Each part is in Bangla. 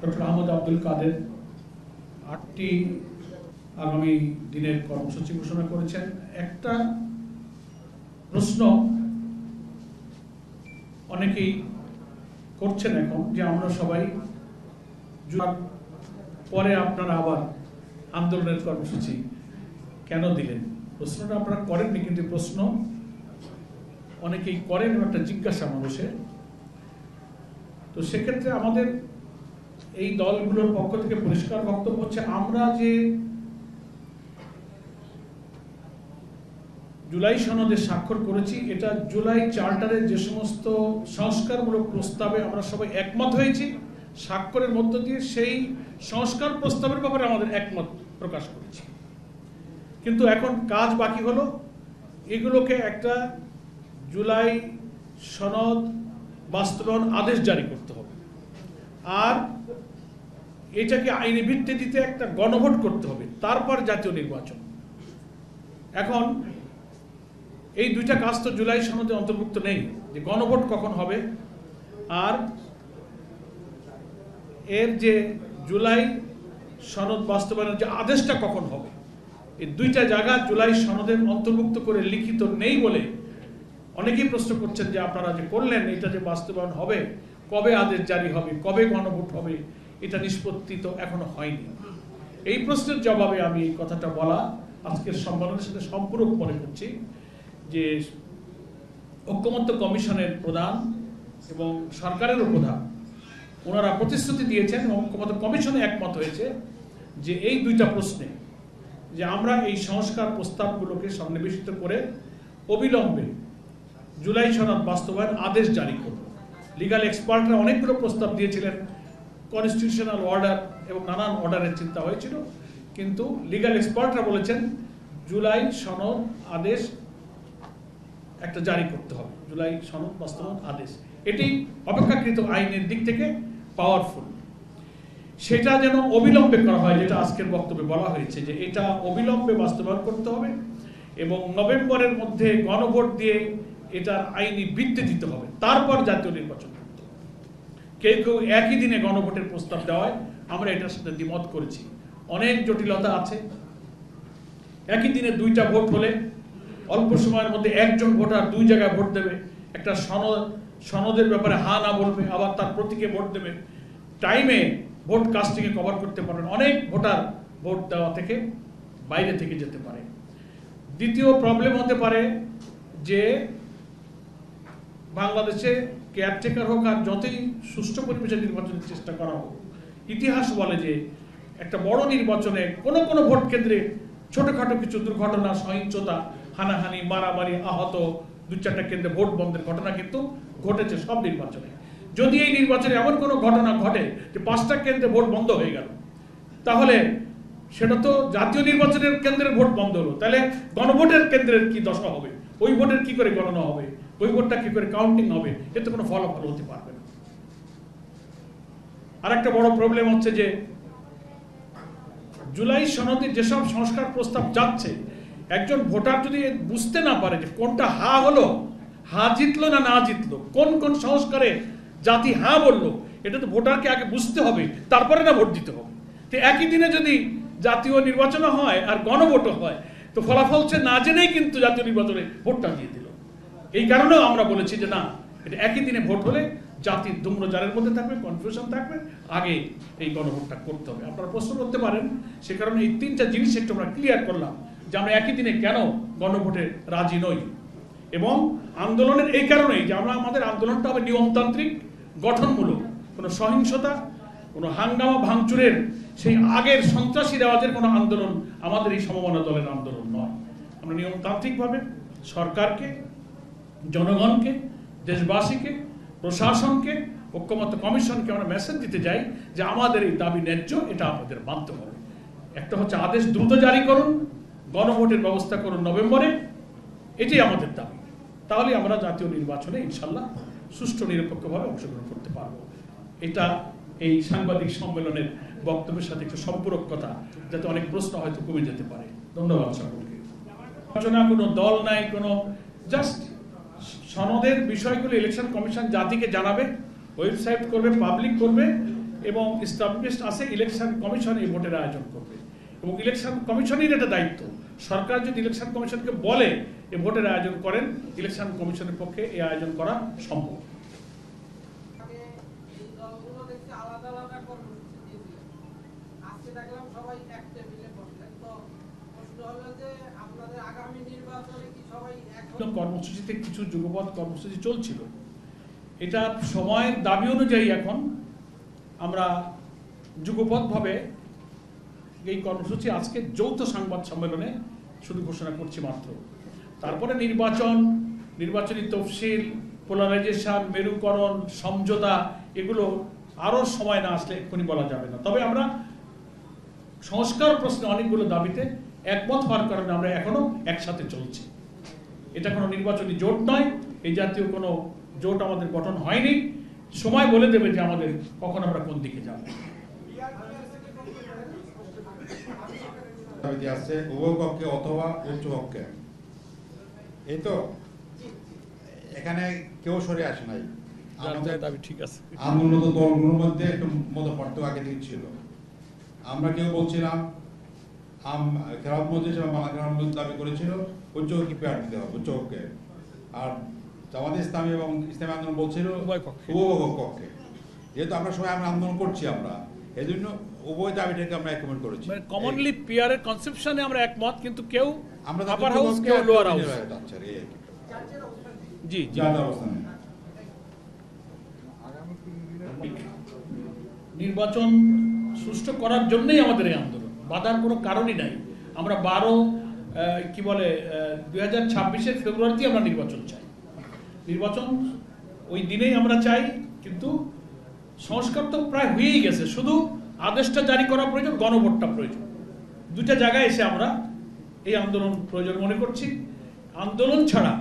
ডক্টর আহমদ আব্দুল কাদের 8টি আগামী দিনের কর্মসূচি ঘোষণা করেছেন। একটা প্রশ্ন অনেকেই করছেন এখন যে আমরা সবাই পরে আপনারা আবার আন্দোলনের কর্মসূচি কেন দিলেন? প্রশ্নটা আপনারা করেননি, কিন্তু প্রশ্ন অনেকেই করেন, একটা জিজ্ঞাসা মানুষের। তো সেক্ষেত্রে আমাদের এই দলগুলোর পক্ষ থেকে পরিষ্কার বক্তব্য হচ্ছে, আমরা যে জুলাই সনদে স্বাক্ষর করেছি, এটা জুলাই চার্টারের যে সমস্ত সংস্কারমূলক প্রস্তাবে আমরা সবাই একমত হয়েছি, স্বাক্ষরের মধ্য দিয়ে সেই সংস্কার প্রস্তাবের ব্যাপারে আমাদের একমত প্রকাশ করেছি। কিন্তু এখন কাজ বাকি হলো এগুলোকে একটা জুলাই সনদ বাস্তবায়ন আদেশ জারি করতে হবে, আর এটাকে আইনি ভিত্তিতে একটা গণভোট করতে হবে, তারপর জাতীয় নির্বাচন। এখন এই দুইটা কাজ তো জুলাই সনদে অন্তর্ভুক্ত নেই, যে গণভোট কখন হবে আর এর যে জুলাই সনদ বাস্তবায়নের যে আদেশটা কখন হবে, এই দুইটা জায়গা জুলাই সনদের অন্তর্ভুক্ত করে লিখিত নেই বলে অনেকেই প্রশ্ন করছেন যে আপনারা যে করলেন এটা যে বাস্তবায়ন হবে, কবে আদেশ জারি হবে, কবে গণভোট হবে, এটা নিষ্পত্তি তো এখনো হয়নি। এই প্রশ্নের জবাবে আমি এই কথাটা বলা আজকের সম্মেলনের সাথে সম্পূরক মনে করছি যে ঐক্যমত্য কমিশনের প্রধান এবং সরকারেরও প্রধান ওনারা প্রতিশ্রুতি দিয়েছেন এবং ঐক্যমত্য কমিশনে একমত হয়েছে যে এই দুইটা প্রশ্নে যে আমরা এই সংস্কার প্রস্তাবগুলোকে সন্নিবেশিত করে অবিলম্বে জুলাই সনদ বাস্তবায়ন আদেশ জারি করব। লিগাল এক্সপার্টরা অনেকগুলো প্রস্তাব দিয়েছিলেন, কনস্টিটিউশনাল অর্ডার এবং নানান অর্ডারের চিন্তা হয়েছিল, কিন্তু লিগাল এক্সপার্টরা বলেছেন জুলাই সনদ আদেশ একটা জারি করতে হবে, জুলাই সনদ বাস্তবায়ন আদেশ। এটি অপেক্ষাকৃত আইনের দিক থেকে পাওয়ারফুল, সেটা যেন অবিলম্বে করা হয়, যেটা আজকের বক্তব্যে বলা হয়েছে যে এটা অবিলম্বে বাস্তবায়ন করতে হবে এবং নভেম্বরের মধ্যে গণভোট দিয়ে এটার আইনি ভিত্তি দিতে হবে, তারপর জাতীয় নির্বাচন করতে হবে। কেউ কেউ একই দিনে গণভোটের প্রস্তাব দেওয়ায় আমরা এটার সাথে দ্বিমত করেছি। অনেক জটিলতা আছে। একই দিনে দুইটা ভোট হলে অল্প সময়ের মধ্যে একজন ভোটার দুই জায়গায় ভোট দেবে, একটা সনদের ব্যাপারে হা না বলবে, আবার তার প্রতীকে ভোট দেবে, টাইমে ভোট কাস্টিংয়ে কভার করতে পারবেন, অনেক ভোটার ভোট দেওয়া থেকে বাইরে থেকে যেতে পারে। দ্বিতীয় প্রবলেম হতে পারে যে বাংলাদেশে কেয়ারটেকার হোক আর যতই সুষ্ঠু পরিবেশে নির্বাচনের চেষ্টা করা হোক, ইতিহাস বলে যে একটা বড় নির্বাচনে কোনো কোনো ভোট কেন্দ্রে ছোটখাটো কিছু দুর্ঘটনা, সহিংসতা, হানাহানি, মারামারি, আহত, দু চারটা কেন্দ্রে ভোট বন্ধের ঘটনা কিন্তু ঘটেছে সব নির্বাচনে। যদি এই নির্বাচনে এমন কোনো ঘটনা ঘটে যে 5টা কেন্দ্রে ভোট বন্ধ হয়ে গেল, তাহলে সেটা তো জাতীয় নির্বাচনের কেন্দ্রের ভোট বন্ধ হলো, তাহলে গণভোটের কেন্দ্রের কি দশা হবে, ওই ভোটের কি করে গণনা হবে, ওই ভোটটা কি করে কাউন্টিং হবে, এতে কোনো ফলাফল হতে পারবে না। আর একটা বড় প্রবলেম হচ্ছে যে জুলাই সনদে যেসব সংস্কার প্রস্তাব যাচ্ছে, একজন ভোটার যদি বুঝতে না পারে যে কোনটা হা হলো, হা জিতলো না না জিতলো, কোন কোন সংস্কারে জাতি হা বললো, এটা তো ভোটারকে আগে বুঝতে হবে, তারপরে না ভোট দিতে হবে। তো একই দিনে যদি জাতীয় নির্বাচন হয় আর গণভোটও হয়, তো ফলাফল সে না জেনেই কিন্তু জাতীয় নির্বাচনে ভোটটা দিয়ে দিল। এই কারণেও আমরা বলেছি যে না, এটা একই দিনে ভোট হলে জাতির ধূম্রজালের মধ্যে থাকবে, কনফিউশন থাকবে, আগে এই গণভোটটা করতে হবে। আপনারা প্রশ্ন করতে পারেন, সে কারণে এই 3টা জিনিস একটু আমরা ক্লিয়ার করলাম যে আমরা একই দিনে কেন গণভোটে রাজি নই। এবং আন্দোলনের এই কারণেই যে আমরা আমাদের আন্দোলনটা হবে নিয়মতান্ত্রিক, গঠনমূলক, কোনো সহিংসতা, কোনো হাঙ্গামা ভাঙচুরের সেই আগের সন্ত্রাসী রেওয়াজের কোনো আন্দোলন আমাদের এই সমমনা দলের আন্দোলন নয়। আমরা নিয়মতান্ত্রিকভাবে সরকারকে, জনগণকে, দেশবাসীকে, প্রশাসনকে, ঐক্যমত্য কমিশনকে আমরা মেসেজ দিতে চাই যে আমাদের এই দাবি ন্যায্য, এটা আমাদের মানতে হবে। একটা হচ্ছে আদেশ দ্রুত জারি করুন, গণভোটের ব্যবস্থা করুন নভেম্বরে, এটাই আমাদের দাবি। তাহলে আমরা জাতীয় নির্বাচনে ইনশাল্লাহ সুষ্ঠু নিরপেক্ষভাবে অংশগ্রহণ করতে পারবো। এটা এই সাংবাদিক সম্মেলনের বক্তব্যের সাথে একটু সম্পূরক কথা, যাতে অনেক প্রশ্ন হয়তো কমে যেতে পারে। ধন্যবাদ সকলকে। আলোচনা কোনো দল নাই, কোনো জাস্ট সনদের বিষয়গুলো ইলেকশন কমিশন জাতিকে জানাবে, ওয়েবসাইট করবে, পাবলিক করবে, এবং এস্টাবলিশড আছে ইলেকশন কমিশন এই ভোটের আয়োজন করবে এবং ইলেকশন কমিশনের এটা দায়িত্ব। সরকার যদি ইলেকশন কমিশনকে বলে এই ভোটের আয়োজন করেন, ইলেকশন কমিশনের পক্ষে এই আয়োজন করা সম্ভব। কর্মসূচিতে কিছু যুগপৎ কর্মসূচি চলছিল, এটা সময়ের দাবি অনুযায়ী এখন আমরা যুগপৎভাবে এই কর্মসূচি আজকে যৌথ সংবাদ সম্মেলনে শুধু ঘোষণা করছি মাত্র। তারপরে নির্বাচনী তফসিল, পোলারাইজেশন, মেরুকরণ, সমঝোতা, এগুলো আরও সময় না আসলে এক্ষুনি বলা যাবে না। তবে আমরা সংস্কার প্রশ্নে অনেকগুলো দাবিতে একমত হওয়ার কারণে আমরা এখনো একসাথে চলছি। এটা কোনো নির্বাচনী জোট নয়, এই জাতীয় কোনো জোট আমাদের গঠন হয়নি। সময় বলে দেবে যে আমাদের কখন আমরা কোন দিকে যাব। আছে উভয় পক্ষে অথবা উচ্চ পক্ষে, এই তো এখানে কেউ সরে আসে নাই। দাবি ঠিক আছে, আন্দোলনত দলগুলোর মধ্যে একটু মতপার্থক্য আগে থেকে ছিল। আমরা কেউ বলছিলাম খেলাফত মজলিস এবং বাংলা খেলাফত মজলিস দাবি করেছিল উচ্চকক্ষে পেয়ার দিতে হবে, উচ্চকক্ষে। আর জামাতে ইসলামী এবং ইসলামী আন্দোলন বলছিল উভয় পক্ষে। যেহেতু আমরা সবাই আমরা আন্দোলন করছি, আমরা এই জন্য উভয় দাবিটাকে আমরা একমত করেছি। মানে কমনলি পিয়ারের কনসেপশনে আমরা একমত, কিন্তু কেউ আপার হাউস, কেউ লোয়ার হাউস। জি জি, নির্বাচন সুষ্ঠু করার জন্যই আমাদের এই আন্দোলন, বাধার কোনো কারণই নাই। আমরা 2026-এর ফেব্রুয়ারিতে আমরা নির্বাচন চাই, নির্বাচন ওই দিনেই আমরা চাই। কিন্তু সংস্কার তো প্রায় হয়েই গেছে, শুধু আদেশটা জারি করা প্রয়োজন, গণভোটটা প্রয়োজন। দুইটা জায়গায় এসে আমরা এই আন্দোলন প্রয়োজন মনে করছি। আন্দোলন ছাড়া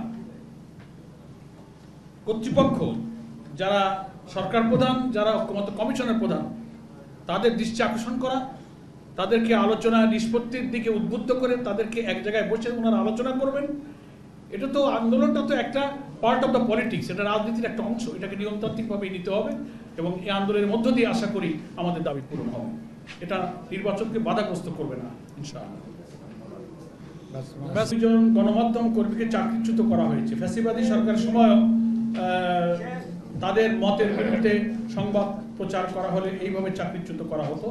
কর্তৃপক্ষ, যারা সরকার প্রধান, যারা ঐক্যমত্য কমিশনের প্রধান, তাদের দৃষ্টি আকর্ষণ করা, তাদেরকে আলোচনা নিষ্পত্তির দিকে উদ্বুদ্ধ করে তাদেরকে এক জায়গায় বসে ওনারা আলোচনা করবেন। এটা তো আন্দোলনটা তো একটা পার্ট অফ দ্য পলিটিক্স, এটা রাজনীতির একটা অংশ, এটাকে নিয়মতান্ত্রিকভাবে নিতে হবে এবং এই আন্দোলনের মধ্য দিয়ে আশা করি আমাদের দাবি পূরণ হবে। এটা নির্বাচনকে বাধাগ্রস্ত করবে না ইনশাআল্লাহ। গণমাধ্যম কর্মীকে চাকরিচ্যুত করা হয়েছে। ফ্যাসিবাদী সরকারের সময় তাদের মতের বিরুদ্ধে সংবাদ প্রচার করা হলে এইভাবে চাকরিচ্যুত করা হতো।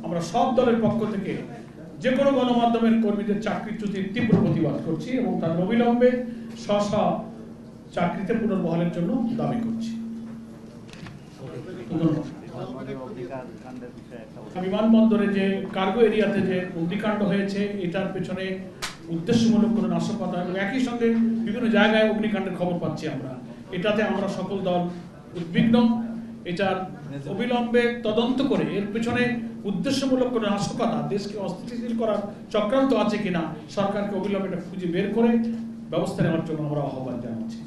আমরা সব দলের পক্ষ থেকে যে কোনো গণমাধ্যমের কর্মীদের চাকরিচ্যুতির তীব্র প্রতিবাদ করছি এবং তাদের অবিলম্বে স্ব চাকরিতে পুনর্বহালের জন্য দাবি করছি। বিমানবন্দরে যে কার্গো এরিয়াতে যে অগ্নিকাণ্ড হয়েছে, এটার পেছনে উদ্দেশ্যমূলক কোনো নাশকতা এবং একই সঙ্গে বিভিন্ন জায়গায় অগ্নিকাণ্ডের খবর পাচ্ছি আমরা। এটাতে আমরা সকল দল উদ্বিগ্ন। এটার অবিলম্বে তদন্ত করে এর পেছনে উদ্দেশ্যমূলক কোনো নাশকতা, দেশকে অস্থিতিশীল করার চক্রান্ত আছে কিনা, সরকারকে অবিলম্বে এটা খুঁজে বের করে ব্যবস্থা নেওয়ার জন্য আমরা আহ্বান জানাচ্ছি।